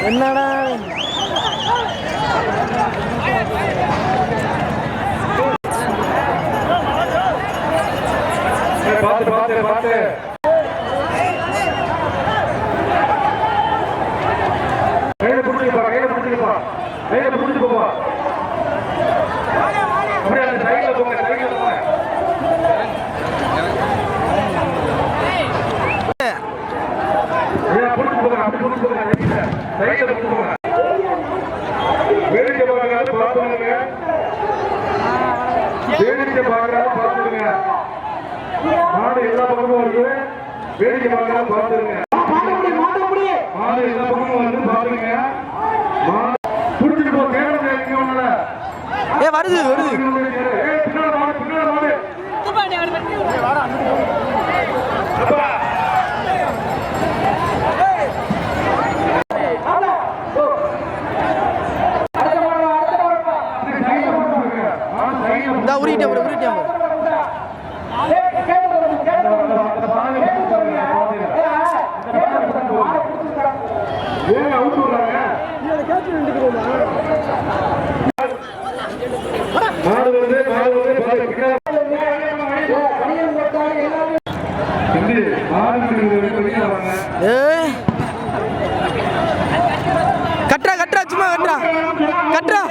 என்னடா பாத்து பாத்து பாத்து கையில புடிச்சுப்பா கையில புடிச்சு போவா அப்படியே அந்த சைடுல போங்க வேடிக்கை பார்க்கறது பார்த்துங்க மாடு எல்லா பக்கமும் வருது வேடிக்கை பார்க்கறது பார்த்துருங்க மாடு எல்லா பக்கமும் வந்து பாருங்க புடிச்சிட்டு போ கேரள வருது வருது கட்ரா கட்ரா சும்மா கட்ரா கட்ரா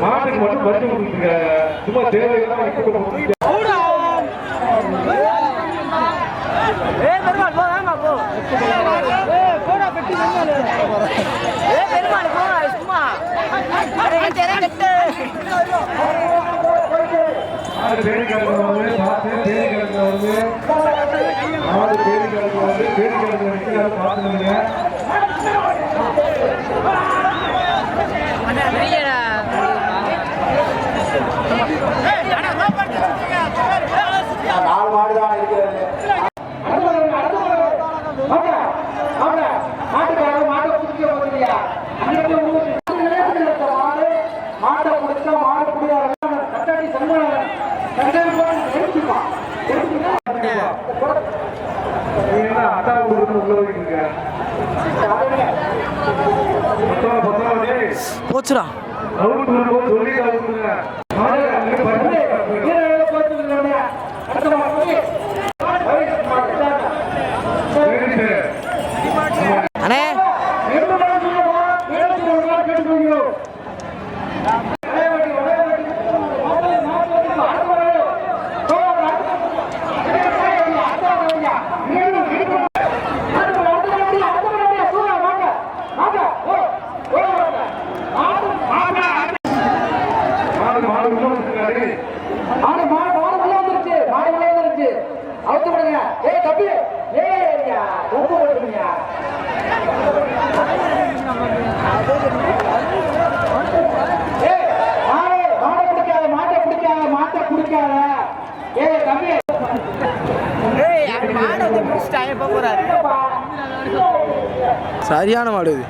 மாட்டுக்கு மட்டும் பறிச்சு கொடுத்துருங்க சும்மா தேவையெல்லாம் நாலு மாடுதான் இருக்கிறது. போச்சுடா அண்ணே சரியான மாடு இது.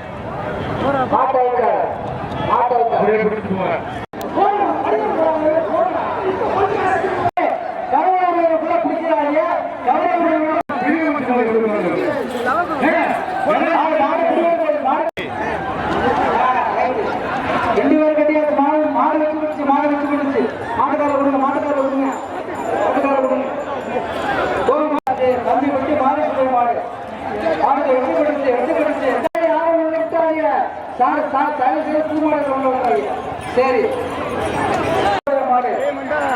சரி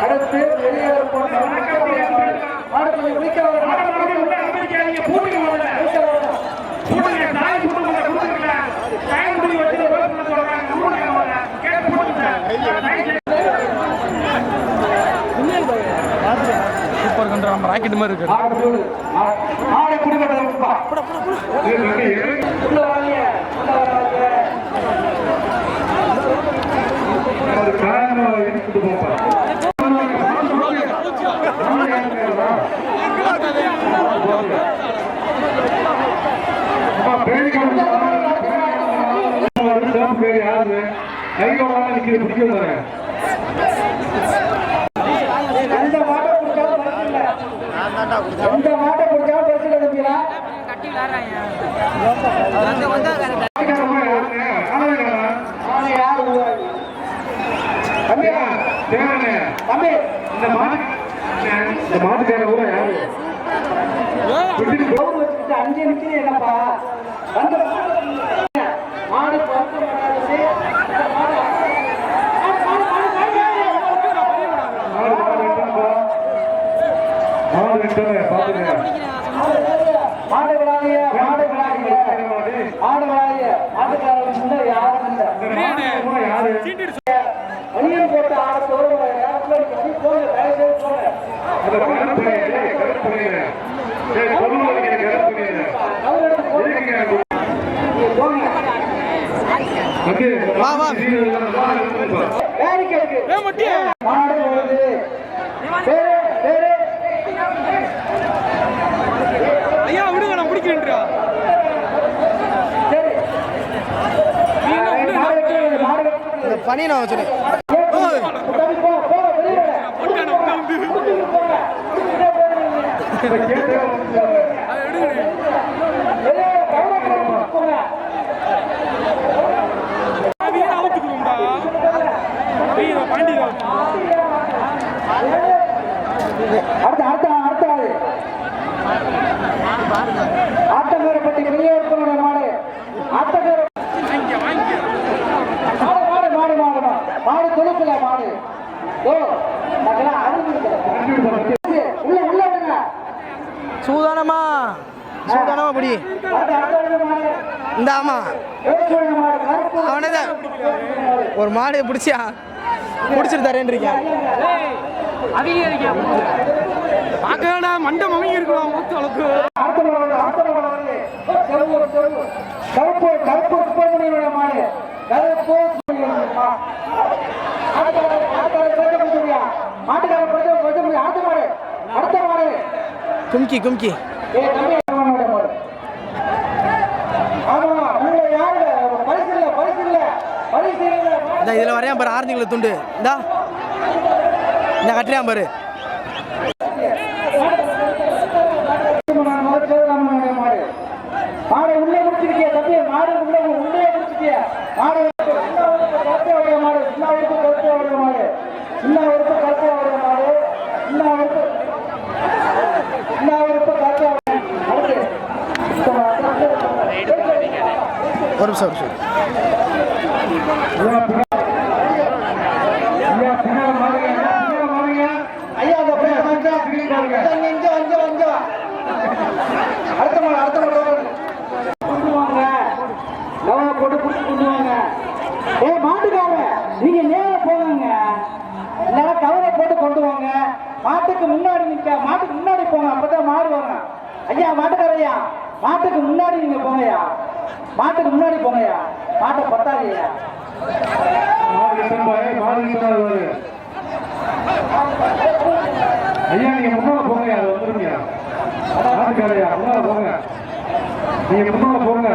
அடுத்து சூப்பர் கண்ட்ரோல் நம்ம ராக்கெட் மாதிரி இருக்கு. இந்த மாட்டை பிடிச்சா பரிசு தம்பியா அஞ்சு நிமிஷம் என்னப்பா மாடு போட்டு ஆட ஐயா விடுங்க நான் பிடிக்கிறேன்றா. பனி நான் வச்சுனேன். ஆட்டமேரப்பட்டி வெளியே இருக்கிற மாடு ஆட்டமேர மாடு தொழுக்கல மாடு சூதானமா சூதானமா பிடி இந்த ஆமா அவனதான் ஒரு மாடு பிடிச்சியா பிடிச்சிட்டு தரேன்றிருக்கேன். பார்க்கடா மண்டை மம்மி இருக்கலாம் மூத்த அளவுக்கு கும்கி கும்கி இதுல வரையான் பாரு ஆரஞ்சுங்கள துண்டு இந்தா இந்த கட்டுறியான் பாரு. மாடு உள்ளே முடிச்சிருக்கிய தம்பி மாடு உள்ளே முடிச்சிருக்கிய மாடு கருத்து வரைய மாடு சின்ன உறுப்பு கருத்து வரைய மாடு சின்ன உறுப்பு கருத்து வரைய மாடு சின்ன உறுப்பு கருத்து ஒரு நிமிஷம் ஐயா அடுத்த மாடு கொண்டு வாங்க லவா போட்டு பிடிச்சி கொண்டு வாங்க. மாட்டுக்கார நீங்க நேர போங்க இல்லைன்னா கவரை போட்டு கொண்டு வாங்க. மாட்டுக்கு முன்னாடி மாட்டுக்கு முன்னாடி போங்க அப்பதான் மாடு வரும். ஐயா மாட்டுக்காரையா மாட்டுக்கு முன்னாடி நீங்க போங்கய்யா மாட்டுக்கு முன்னாடி போங்கய்யா மாட்டை பத்தாதையா ஐயா நீங்க முன்னால போங்க அது வந்துருங்க மாட்டுக்காரையா முன்னால போங்க நீங்க முன்னால போங்க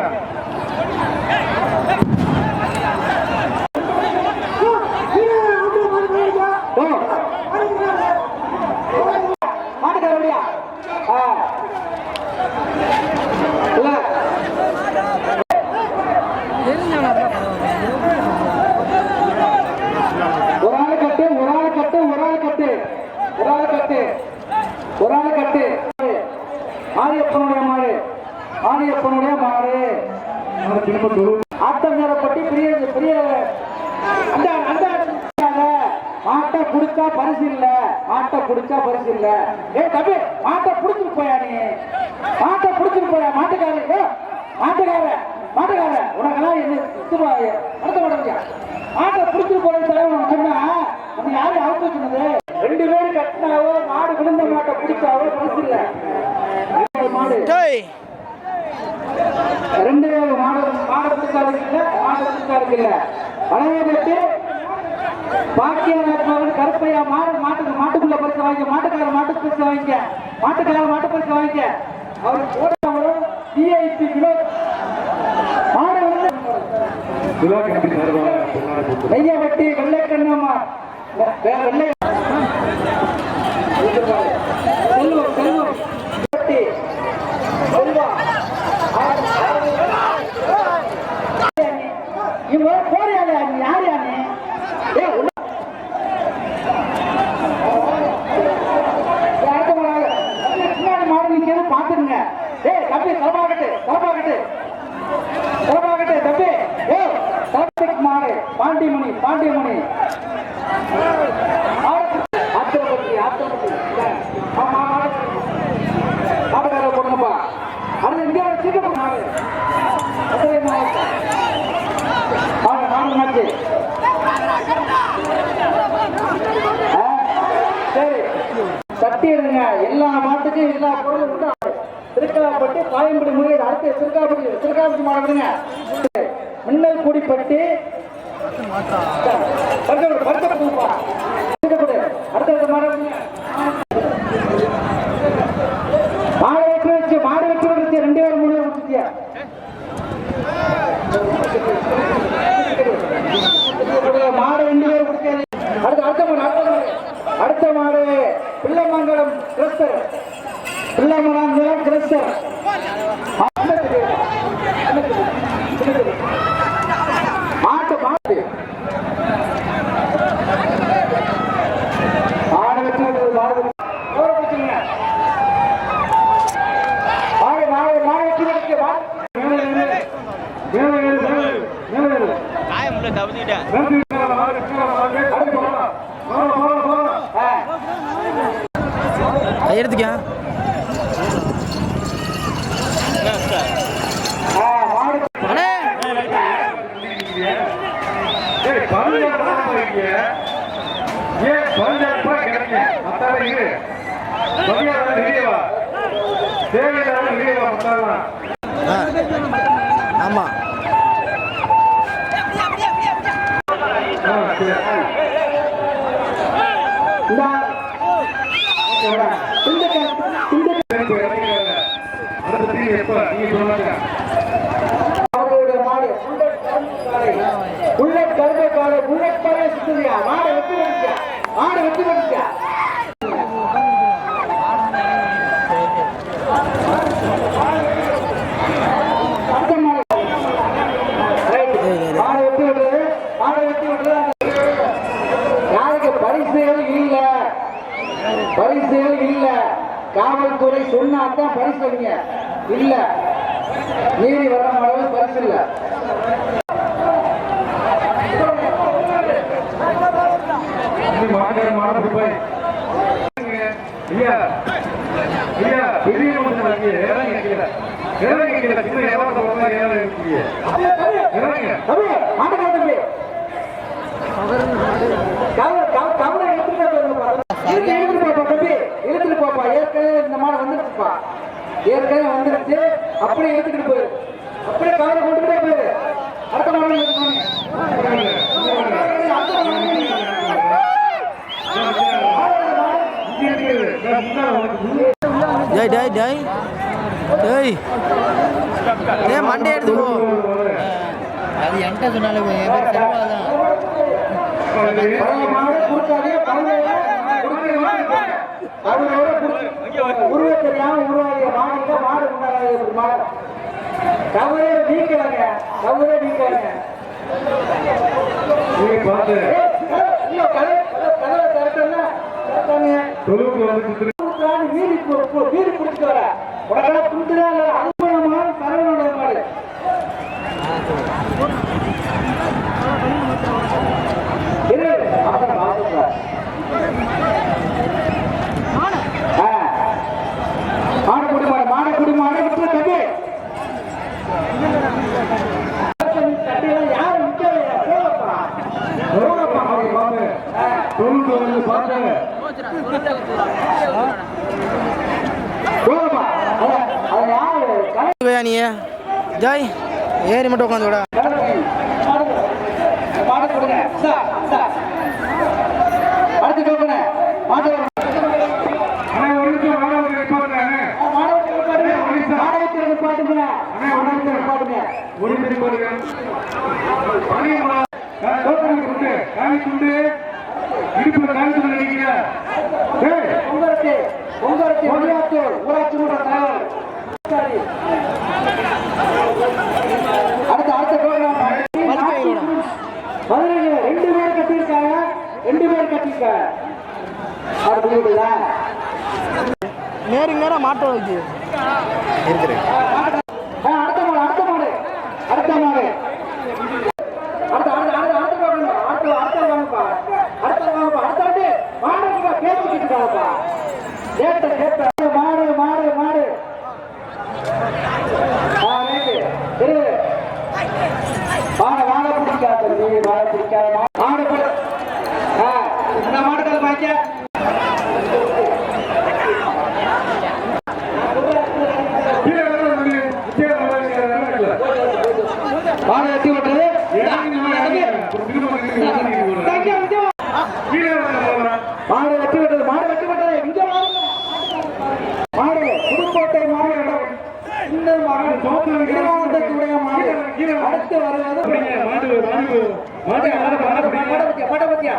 பிடிச்சா பரிசு இல்ல, மாட்டை பிடிச்சா பரிசு இல்ல. தம்பி மாட்டை பிடிச்சிட்டு போயா நீ, மாட்டை பிடிச்சிட்டு போயா மாட்டுக்காரன், மாட்டுக்காரன் உனக்கெல்லாம் என்ன நடத்த மாட்டேங்க. மாட்டை பிடிச்சிட்டு போய் தலைவன் சொன்னா அது யாரு அவுத்து சொன்னது? 2 பேரும் கட்டினாவோ மாடு விழுந்த மாட்டை பிடிச்சாவோ பரிசு இல்ல. மாடு 2 பேரும் மாடு பிடிச்சாருக்கு இல்ல, மாடு பிடிச்சாருக்கு இல்ல. வளையப்பட்டு பாக்கியநாத் கருப்பையா மாட்டுக்குள்ள பரிசு வாங்கிக்க, மாட்டுக்கார மாட்டு பரிசு வாங்கிக்க, மாட்டு பரிசு வாங்கிக்க. அவர் போட்டவரும் டிஐபி வினோத் மாடு நெய்யவட்டி வெள்ளைக்கண்ணம்மா வெள்ளை செல்வம் செல்வா இவன் போறியாலே நீ யார் யானே? பின்னாடி மாடு நிக்கிறது பாத்துருங்க. தம்பி தலபாகட்டு தம்பி தலபாக்கு மாடு பாண்டியமணி மாட்டுக்கார போடுங்கப்பா. அது இங்கே சீக்கிரம் மாடு சரி தட்டி எடுங்க. எல்லா மாட்டுக்கும் எல்லா பொருளும் திருக்காப்பட்டி பாயம்படி முறையீடு. அடுத்து திருக்காப்பட்டி மாடுங்க. மின்னல் கூடிப்பட்டி அடுத்த மாடு வெற்றி வந்துச்சு 2 பேர் 3 பேர் முடிச்சியா? மாடு 2 பேர் முடிக்காது. அடுத்த மாடு பிள்ளைமங்கலம் கிறிஸ்தர், மாட்டு மாடு எடுத்துக்க ஆமா புல்லட் கருமை காலை புல்லட் பாலே சுத்துறியா? மாடு வெட்டி வந்துச்சா? யாருக்கு பரிசுகள் இல்ல. காவல்துறை சொன்னாதான் பரிசு இல்ல. மீறி வர மாடல் பரிசு இல்ல. இழுத்துட்டு போப்பா. ஏற்கனவே இந்த மாடு வந்துருச்சுப்பா, ஏற்கனவே வந்துருச்சு. அப்படியே இழுத்துக்கிட்டு போயிரு, அப்படியே காலை கொண்டுகிட்டே போயிரு. அடுத்த மாடு மண்டே எடுத்து போ. அது என்கிட்ட சொன்னாலே உருவத்தெரியாம உருவாகிய மாநில மாடு கொண்டாட கவரே நீக்கலங்க. வீடு குடிச்சு வர உடனே குடுத்துதான் இல்ல. அனுபவமான சரவணோட மாடு போதுமா அது யாரு நீ ஜாய் ஏறி மட்டும் உட்காந்து விட மாடு கொடுங்க சார் சார் அடுத்து போங்க மாடு அண்ணா ஒரு நிமிஷம் மாணவர்கள் நிப்பாட்டுங்க ஒரு நிமிஷம் பாருங்க பணியம்மா காய் துண்டு இடுப்புல காய் துண்டு நினைக்கிறீங்க உங்களுக்கு ஊராட்சி மன்ற தலைவர் அடுத்த மதுரையில் 2 பேர் கட்டியிருக்காங்க 2 பேர் கட்டியிருக்காங்க நேருக்கு நேரம் மாட்டோம் வச்சு அடுத்த மாடு அடுத்த மாடு அடுத்த மாடு அடுத்த வாங்கப்பா அடுத்த மாடு பேசிக்கிட்டு மாடு மாடு மாடு வாழை பிடிக்காது வாழை பிடிக்காத மாடு இந்த மாடுகள் வாங்க மாடு வெட்டி விட்டுறது மாடு வெட்டி விட்டது இங்க மாடு புதுக்கோட்டை மாடு இந்த மாவட்டத்துடைய மாடு அடுத்து வருவது படபத்தியா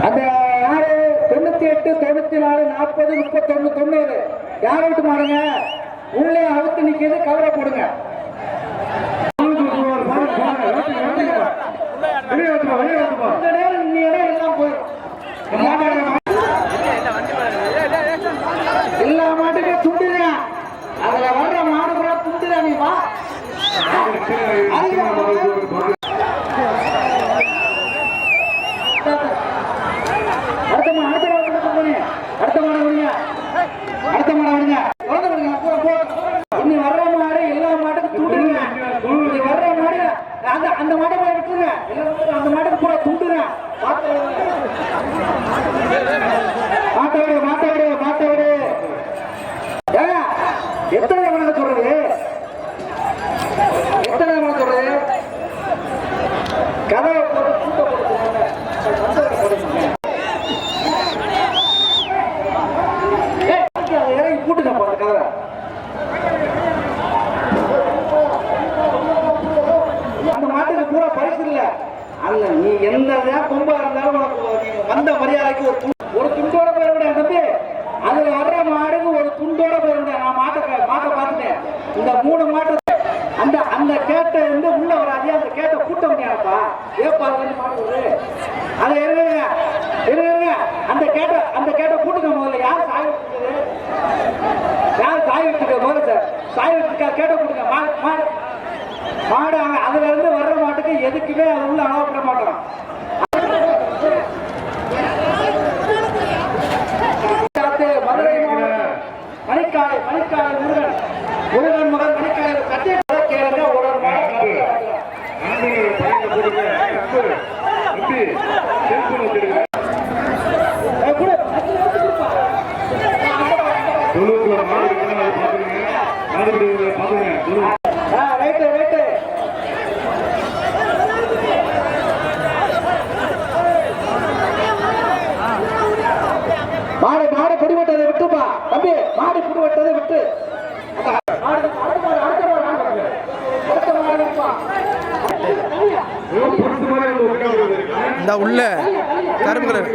அந்த 98 94 40 31 90 யார் விட்டு மாடுங்க உள்ளே அவுத்து நிக்கிறது கவரை போடுங்க எல்லா மாட்டுக்கும் துண்டுங்க அதுல வர்ற மாடு கூட துண்டுதா நீ வா அடுத்த மாடு விடுங்க இன்னும் வர்ற மாடு எல்லா மாட்டுக்கும் துண்டுங்க வர்ற மாடு அந்த மாட்டை போய் விட்டுருங்க அந்த மாட்டுக்கு பூரா துண்டுங்க மாட்ட விடு எத்தனை மணி சொல்றது கதவை கூட்டுங்க போற கதவை அந்த மாட்டுக்கு பூரா பரிசு இல்ல அல்ல நீ எந்த கொம்பா இருந்தாலும் உனக்கு வந்த மரியாதைக்கு ஒரு துண்டோட போயிருவிட தம்பி அதுல வர்ற மாடுக்கு ஒரு துண்டோட போயிருவிட நான் மாட்டை பார்த்துட்டேன் இந்த 3 மாட்டு அந்த கேட்டை வந்து உள்ள வராது அந்த கேட்டை கூட்ட முடியாதுப்பா ஏப்பா மாடு அதை இருங்க அந்த கேட்டை கூட்டுங்க முதல்ல யார் சாய் வச்சுக்க முதல்ல சார் சாய் வச்சுக்கா கேட்டை கூட்டுங்க மாடு அதுல இருந்து வர்ற மாட்டுக்கு எதுக்குமே அது உள்ள அளவுப்பட மாட்டோம் மதுரை மணிக்காலை முருகன் மகன் மணிக்காலை கட்டி கேளுங்க ஒரு மாடு பிடிபட்டதை விட்டுப்பா தம்பி மாடு பிடிபட்டதை விட்டு இந்த உள்ள கரும்பு கலர்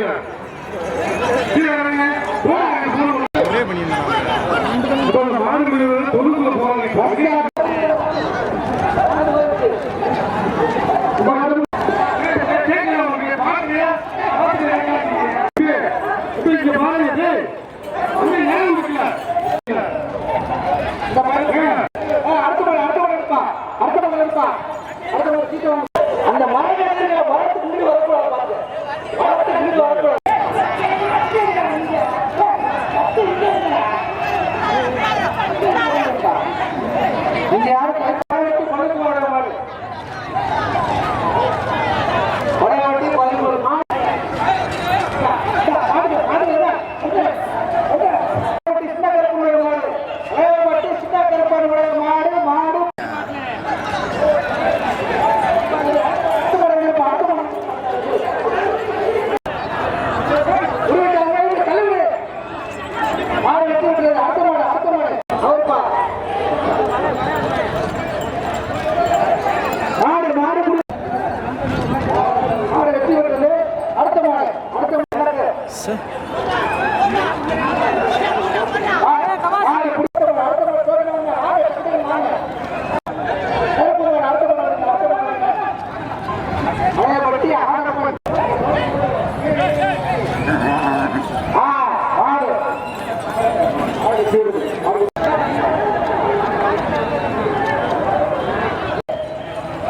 ச-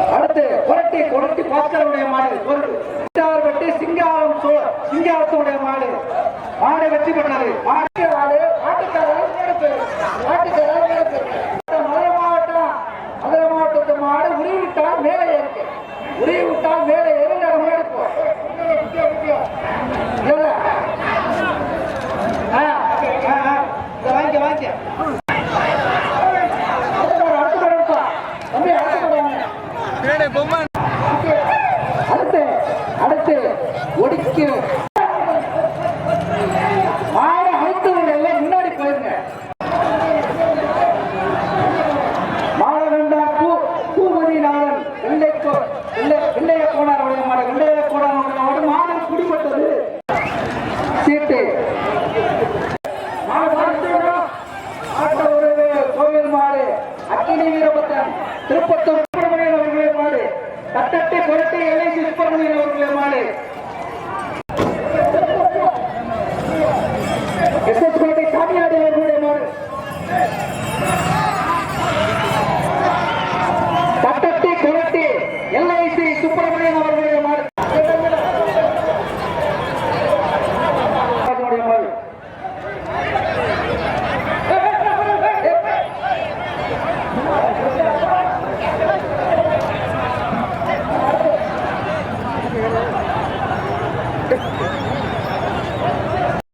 அடுத்து புரட்டி புரட்டி பாஸ்கருடைய மாடு வெட்டி சிங்காரத்துடைய மாடு மாடு வெற்றி பெற்றது மதுரை மாவட்டத்து மாடு உருவிட்டால் மேலே இருக்கு உருவிட்டால் மேலே ஏறி நம்ம எடுப்போம் வாங்கிக்க வாங்கிக்க அடுத்து அடுத்து ஒடிக்கு மாடு அடுத்து எல்லாம் முன்னாடி போயிருங்க மாடவெண்டா பூமதி நாளன் வெள்ளைய கோணாருடைய மாடு வெள்ளைய கோணாருடைய மாடு மாடு குடிபட்டது சீட்டு கோவில் மாடு அக்கினி வீரபத்திரன் திருப்பத்தூர்